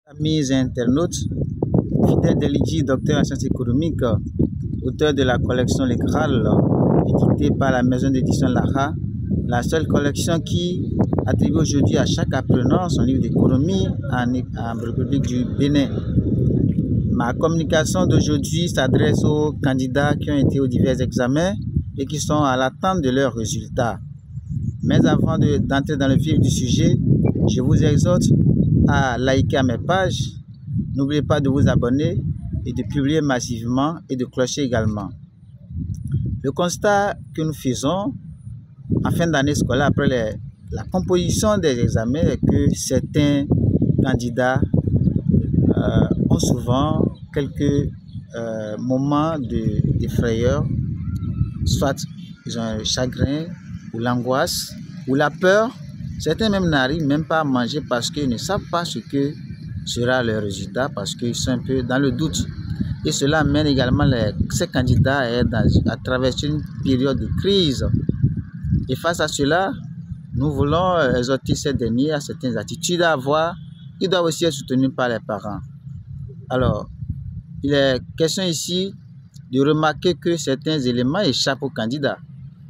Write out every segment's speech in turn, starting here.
Amis internautes, fidèles d'Elidji, docteur en sciences économiques, auteur de la collection Les Grals, éditée par la maison d'édition Lara, la seule collection qui attribue aujourd'hui à chaque apprenant son livre d'économie en République du Bénin. Ma communication d'aujourd'hui s'adresse aux candidats qui ont été aux divers examens et qui sont à l'attente de leurs résultats. Mais avant d'entrer dans le vif du sujet, je vous exhorte à liker mes pages. N'oubliez pas de vous abonner et de publier massivement et de clocher également. Le constat que nous faisons en fin d'année scolaire après la composition des examens est que certains candidats ont souvent quelques moments de frayeur, soit ils ont le chagrin ou l'angoisse ou la peur. Certains même n'arrivent même pas à manger parce qu'ils ne savent pas ce que sera leur résultat, parce qu'ils sont un peu dans le doute. Et cela amène également ces candidats à traverser une période de crise. Et face à cela, nous voulons exhorter ces derniers à certaines attitudes à avoir. Ils doivent aussi être soutenus par les parents. Alors, il est question ici de remarquer que certains éléments échappent aux candidats,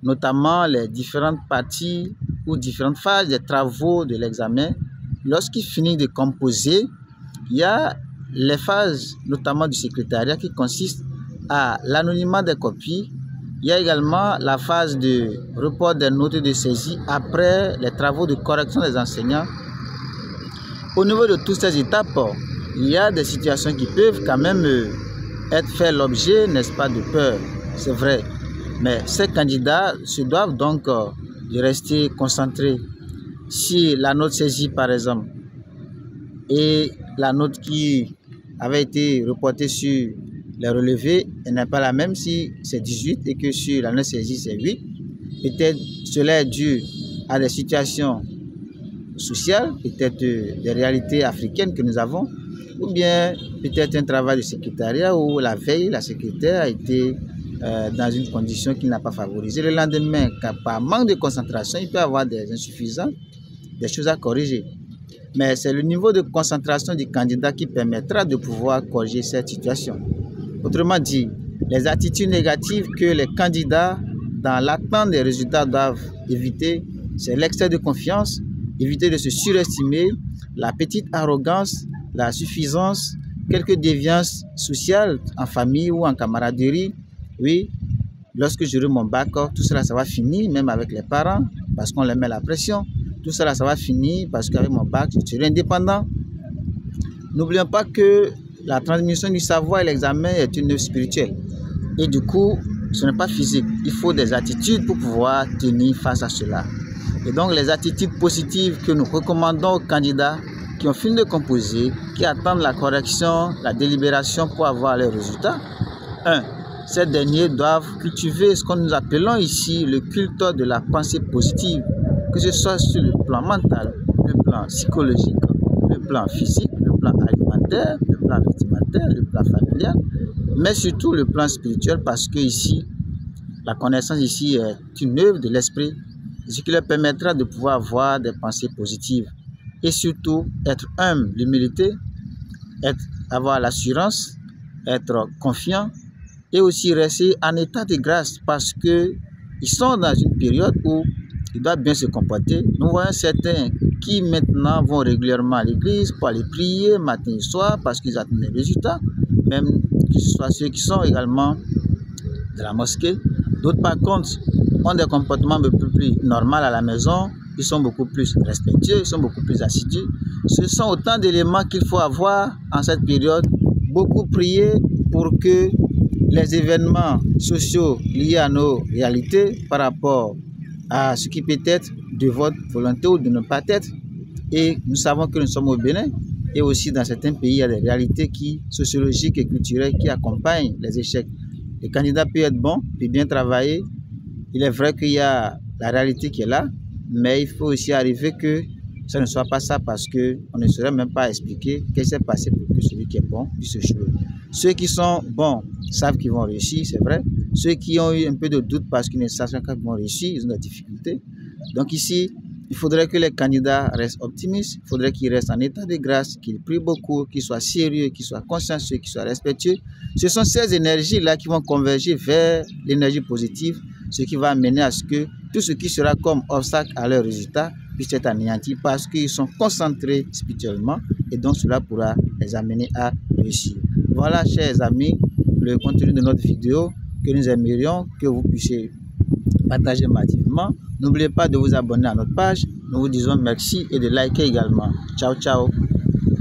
notamment les différentes parties ou différentes phases des travaux de l'examen. Lorsqu'il finit de composer, il y a les phases notamment du secrétariat qui consistent à l'anonymat des copies. Il y a également la phase de report des notes de saisie après les travaux de correction des enseignants. Au niveau de toutes ces étapes, il y a des situations qui peuvent quand même faire l'objet, n'est-ce pas, de peur. C'est vrai. Mais ces candidats se doivent donc de rester concentrés. Si la note saisie, par exemple, et la note qui avait été reportée sur les relevés, elle n'est pas la même si c'est 18 et que sur la note saisie, c'est 8. Peut-être cela est dû à des situations sociales, peut-être des réalités africaines que nous avons, ou bien peut-être un travail de secrétariat où la veille, la secrétaire a été dans une condition qui n'a pas favorisé. Le lendemain, par manque de concentration, il peut y avoir des insuffisances, des choses à corriger. Mais c'est le niveau de concentration du candidat qui permettra de pouvoir corriger cette situation. Autrement dit, les attitudes négatives que les candidats dans l'attente des résultats doivent éviter, c'est l'excès de confiance, éviter de se surestimer, la petite arrogance, la suffisance, quelques déviances sociales en famille ou en camaraderie. Oui, lorsque j'aurai mon bac, tout cela, ça va finir, même avec les parents, parce qu'on leur met la pression. Tout cela, ça va finir parce qu'avec mon bac, je serai indépendant. N'oublions pas que la transmission du savoir et l'examen est une œuvre spirituelle. Et du coup, ce n'est pas physique. Il faut des attitudes pour pouvoir tenir face à cela. Et donc, les attitudes positives que nous recommandons aux candidats qui ont fini de composer, qui attendent la correction, la délibération pour avoir les résultats. 1. Ces derniers doivent cultiver ce que nous appelons ici le culte de la pensée positive, que ce soit sur le plan mental, le plan psychologique, le plan physique, le plan alimentaire, le plan vestimentaire, le plan familial, mais surtout le plan spirituel, parce que ici, la connaissance ici est une œuvre de l'esprit, ce qui leur permettra de pouvoir avoir des pensées positives. Et surtout, être humble, l'humilité, avoir l'assurance, être confiant et aussi rester en état de grâce parce qu'ils sont dans une période où ils doivent bien se comporter. Nous voyons certains qui maintenant vont régulièrement à l'église pour aller prier matin et soir parce qu'ils attendent les résultats, même que ce soit ceux qui sont également de la mosquée. D'autres par contre ont des comportements un peu plus normaux à la maison. Ils sont beaucoup plus respectueux, ils sont beaucoup plus assidus. Ce sont autant d'éléments qu'il faut avoir en cette période. Beaucoup prier pour que les événements sociaux liés à nos réalités par rapport à ce qui peut être de votre volonté ou de ne pas être. Et nous savons que nous sommes au Bénin et aussi dans certains pays, il y a des réalités sociologiques et culturelles qui accompagnent les échecs. Le candidat peut être bon, peut bien travailler. Il est vrai qu'il y a la réalité qui est là, mais il faut aussi arriver que ça ne soit pas ça parce qu'on ne saurait même pas expliquer qu'est-ce qui s'est passé pour que celui qui est bon puisse jouer. Ceux qui sont bons savent qu'ils vont réussir, c'est vrai. Ceux qui ont eu un peu de doute parce qu'ils ne savent pas qu'ils vont réussir, ils ont des difficultés. Donc ici, Il faudrait que les candidats restent optimistes, il faudrait qu'ils restent en état de grâce, qu'ils prient beaucoup, qu'ils soient sérieux, qu'ils soient consciencieux, qu'ils soient respectueux. Ce sont ces énergies-là qui vont converger vers l'énergie positive, ce qui va amener à ce que tout ce qui sera comme obstacle à leur résultat puisse être anéanti parce qu'ils sont concentrés spirituellement et donc cela pourra les amener à réussir. Voilà, chers amis, le contenu de notre vidéo que nous aimerions que vous puissiez partager massivement. N'oubliez pas de vous abonner à notre page. Nous vous disons merci et de liker également. Ciao, ciao.